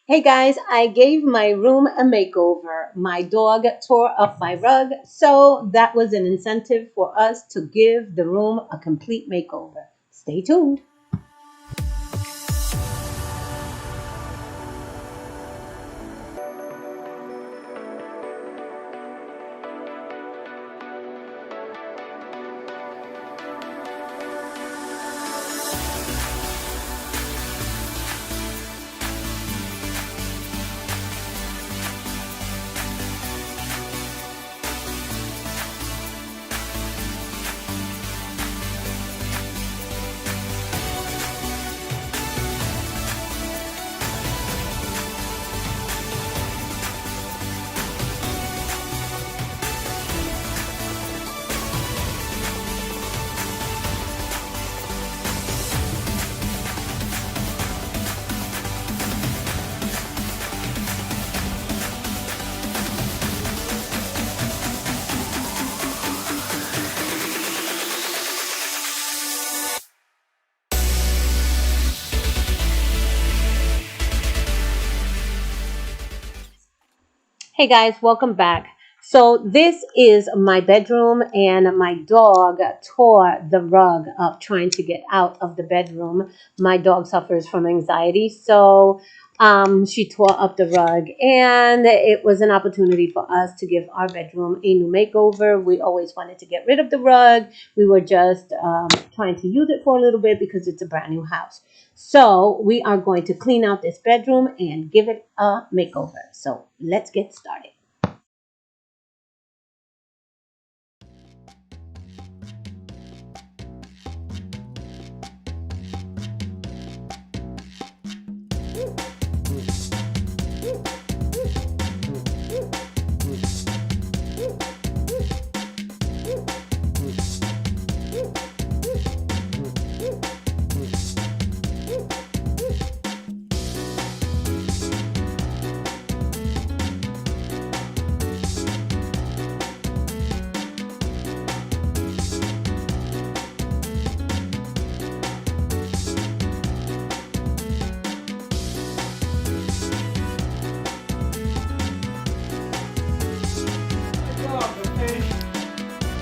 Hey guys, I gave my room a makeover. My dog tore up my rug, so that was an incentive for us to give the room a complete makeover. Stay tuned. Hey guys, welcome back. So this is my bedroom and my dog tore the rug up trying to get out of the bedroom. My dog suffers from anxiety, so she tore up the rug and it was an opportunity for us to give our bedroom a new makeover. We always wanted to get rid of the rug. We were just trying to use it for a little bit because it's a brand new house. So we are going to clean out this bedroom and give it a makeover. So let's get started.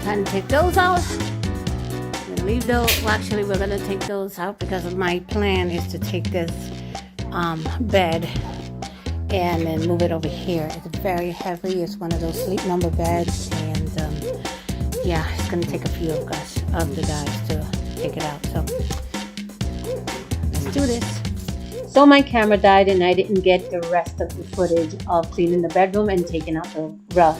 Time to take those out. We're gonna leave those. Well, actually, we're gonna take those out because of my plan is to take this bed and then move it over here. It's very heavy. It's one of those sleep number beds, and yeah, it's gonna take a few of the guys to take it out. So let's do this. So my camera died and I didn't get the rest of the footage of cleaning the bedroom and taking out the rug.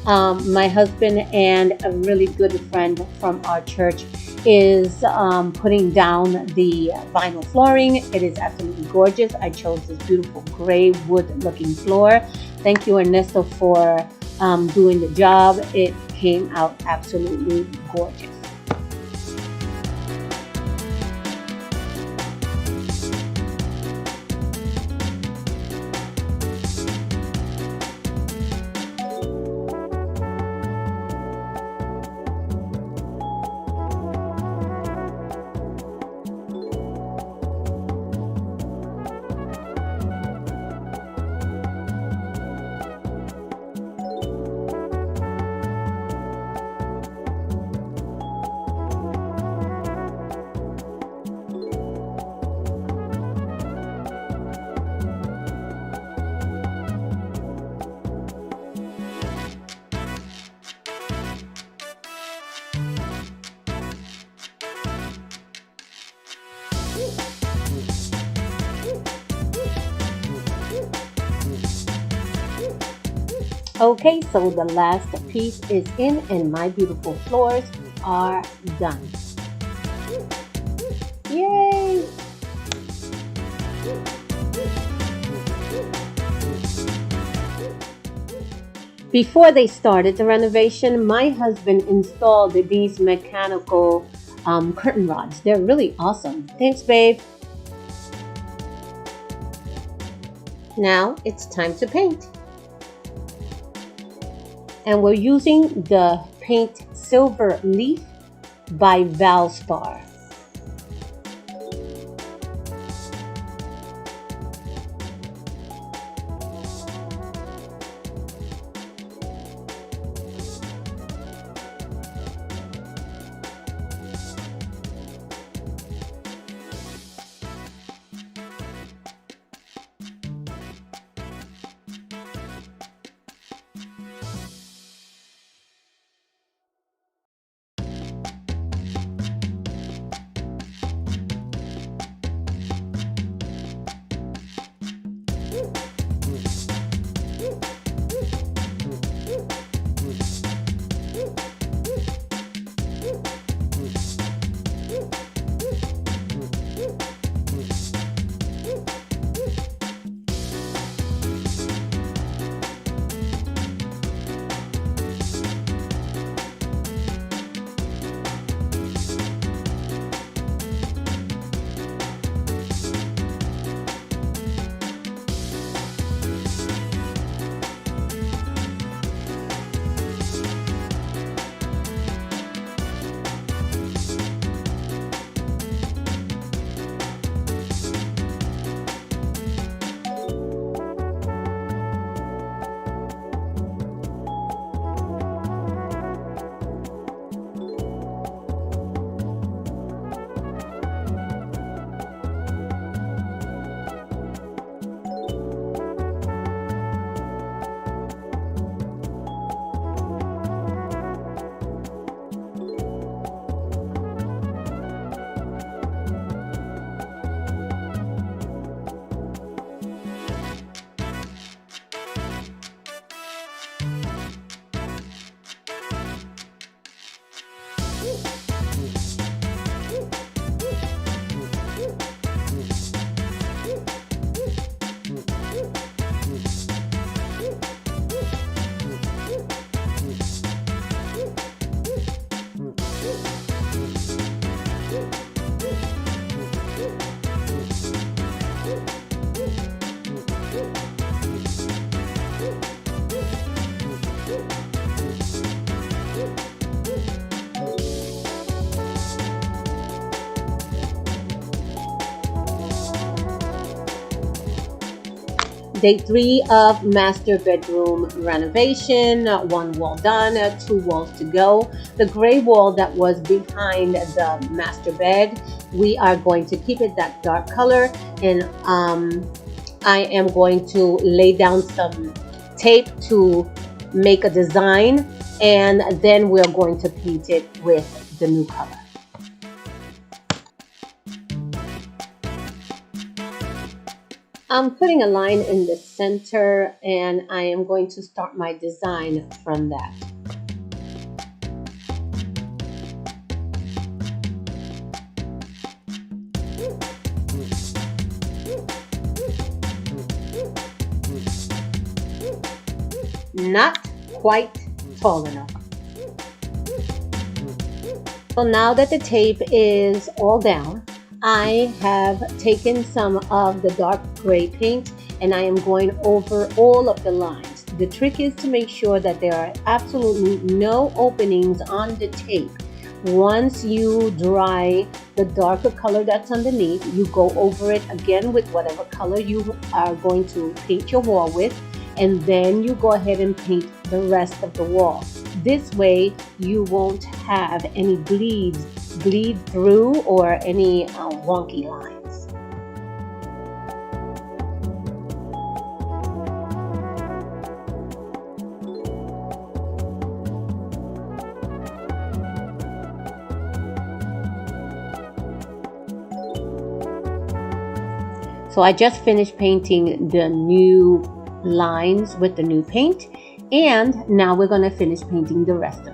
My husband and a really good friend from our church is putting down the vinyl flooring. It is absolutely gorgeous. I chose this beautiful gray wood looking floor. Thank you, Ernesto, for doing the job. It came out absolutely gorgeous. Okay, so the last piece is in and my beautiful floors are done. Yay! Before they started the renovation, my husband installed these mechanical curtain rods. They're really awesome. Thanks, babe. Now it's time to paint. And we're using the paint Silver Leaf by Valspar. Day 3 of master bedroom renovation. One wall done, two walls to go. The gray wall that was behind the master bed, we are going to keep it that dark color, and I am going to lay down some tape to make a design, and then we're going to paint it with the new color. I'm putting a line in the center, and I am going to start my design from that. Not quite tall enough. So now that the tape is all down, I have taken some of the dark gray paint and I am going over all of the lines. The trick is to make sure that there are absolutely no openings on the tape. Once you dry the darker color that's underneath, you go over it again with whatever color you are going to paint your wall with, and then you go ahead and paint the rest of the wall. This way you won't have any bleed through or any wonky lines. So I just finished painting the new lines with the new paint, and now we're going to finish painting the rest of it.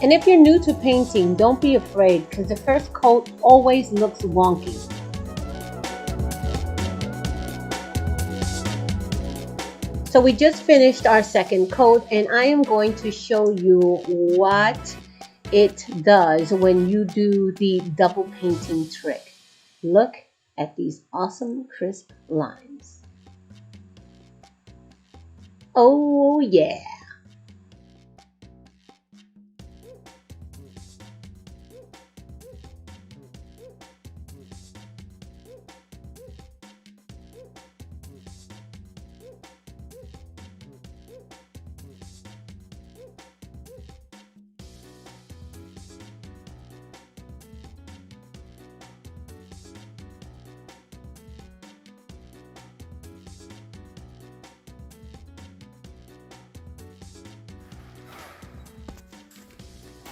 And if you're new to painting, don't be afraid, because the first coat always looks wonky. So we just finished our second coat, and I am going to show you what it does when you do the double painting trick. Look at these awesome crisp lines. Oh yeah.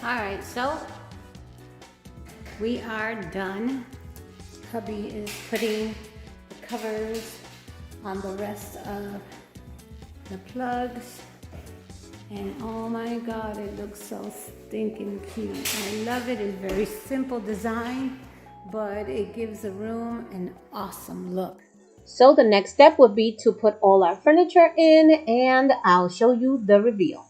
All right, so we are done. Hubby is putting the covers on the rest of the plugs. And oh my God, it looks so stinking cute. I love it. It's very simple design, but it gives the room an awesome look. So the next step would be to put all our furniture in, and I'll show you the reveal.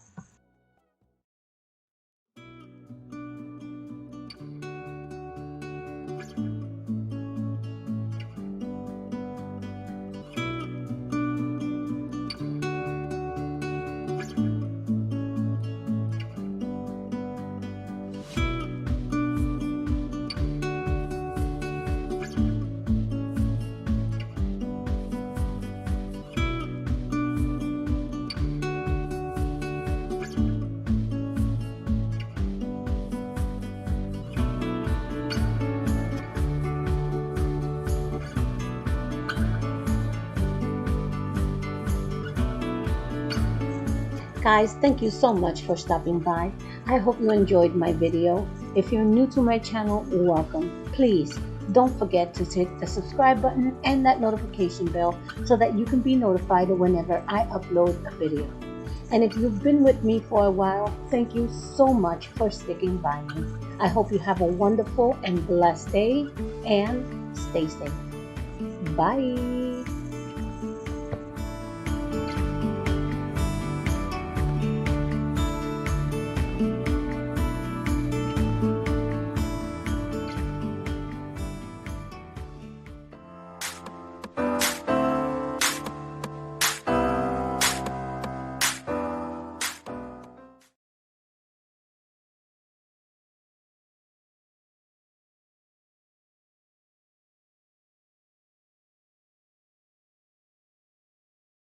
Guys, thank you so much for stopping by. I hope you enjoyed my video. If you're new to my channel, welcome. Please don't forget to hit the subscribe button and that notification bell so that you can be notified whenever I upload a video. And if you've been with me for a while, thank you so much for sticking by me. I hope you have a wonderful and blessed day, and stay safe. Bye.